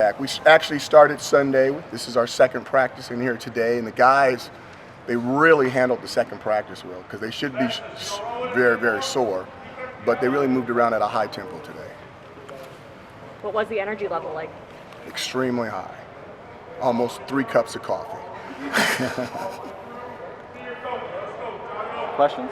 back. We actually started Sunday. This is our second practice in here today, and the guys, they really handled the second practice well because they should be very, very sore, but they really moved around at a high tempo today. What was the energy level like? Extremely high. Almost 3 cups of coffee. Questions?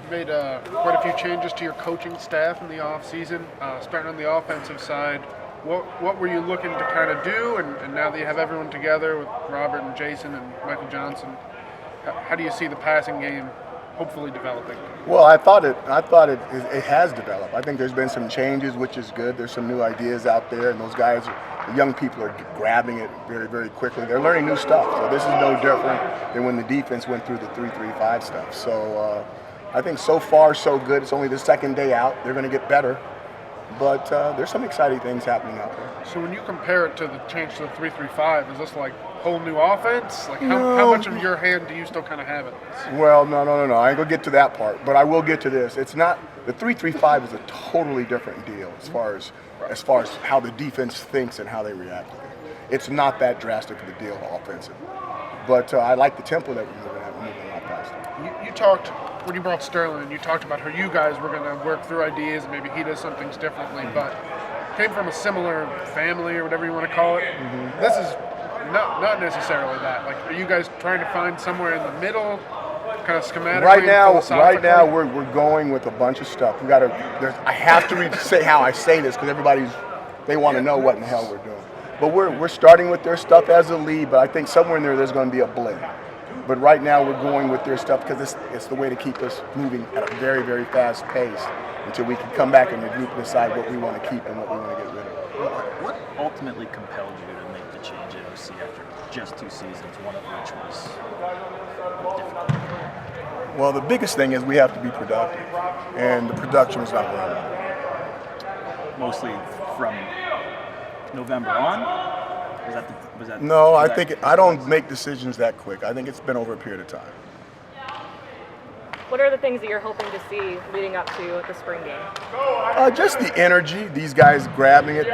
You made quite a few changes to your coaching staff in the off-season, starting on the offensive side. What were you looking to kind of do? And now that you have everyone together with Robert and Jason and Michael Johnson, how do you see the passing game hopefully developing? Well, I thought it has developed. I think there's been some changes, which is good. There's some new ideas out there, and those guys, the young people, are grabbing it very, very quickly. They're learning new stuff. So this is no different than when the defense went through the 3-3-5 stuff. So I think so far so good. It's only the second day out. They're going to get better. But there's some exciting things happening out there. So when you compare it to the change to the 3-3-5, is this like whole new offense? Like how much of your hand do you still kind of have in this? Well, no. I ain't gonna get to that part, but I will get to this. It's not the 3-3-5 is a totally different deal as far as how the defense thinks and how they react to it. It's not that drastic of a deal offensive, but I like the tempo that we're moving at. We're moving a lot faster. You talked when you brought Sterling, and you talked about how you guys were going to work through ideas, and maybe he does some things differently, but came from a similar family or whatever you want to call it. Mm-hmm. This is not necessarily that. Like, are you guys trying to find somewhere in the middle, kind of schematically? Right now, we're going with a bunch of stuff. I have to say how I say this because they want to know what in the hell we're doing. But we're starting with their stuff as a lead, but I think somewhere in there's going to be a blend. But right now we're going with their stuff because it's the way to keep us moving at a very, very fast pace until we can come back and regroup and decide what we want to keep and what we want to get rid of. What ultimately compelled you to make the change at OC after just 2 seasons, one of which was difficult? Well, the biggest thing is we have to be productive, and the production was not where I wanted. Mostly from November on? Was that No, I don't make decisions that quick. I think it's been over a period of time. What are the things that you're hoping to see leading up to the spring game? Just the energy, these guys grabbing it.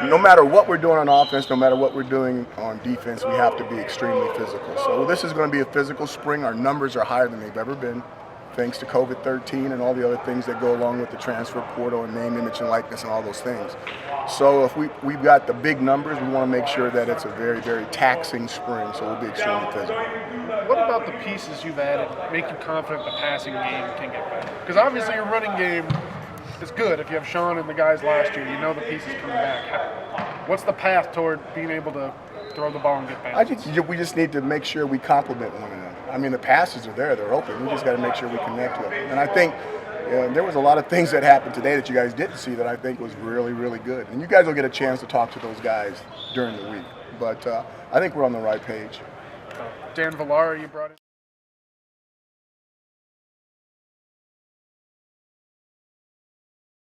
No matter what we're doing on offense, no matter what we're doing on defense, we have to be extremely physical. So this is going to be a physical spring. Our numbers are higher than they've ever been, thanks to COVID-13 and all the other things that go along with the transfer portal and name, image, and likeness and all those things. So if we've got the big numbers, we want to make sure that it's a very, very taxing spring, so we'll be extremely physical. What about the pieces you've added make you confident the passing game can get better? Because obviously your running game is good. If you have Sean and the guys last year, you know the pieces coming back. What's the path toward being able to throw the ball and get back? We just need to make sure we complement one another. I mean, the passes are there; they're open. We just got to make sure we connect with them. And I think there was a lot of things that happened today that you guys didn't see that I think was really, really good. And you guys will get a chance to talk to those guys during the week. But I think we're on the right page. Dan Villara, you brought in.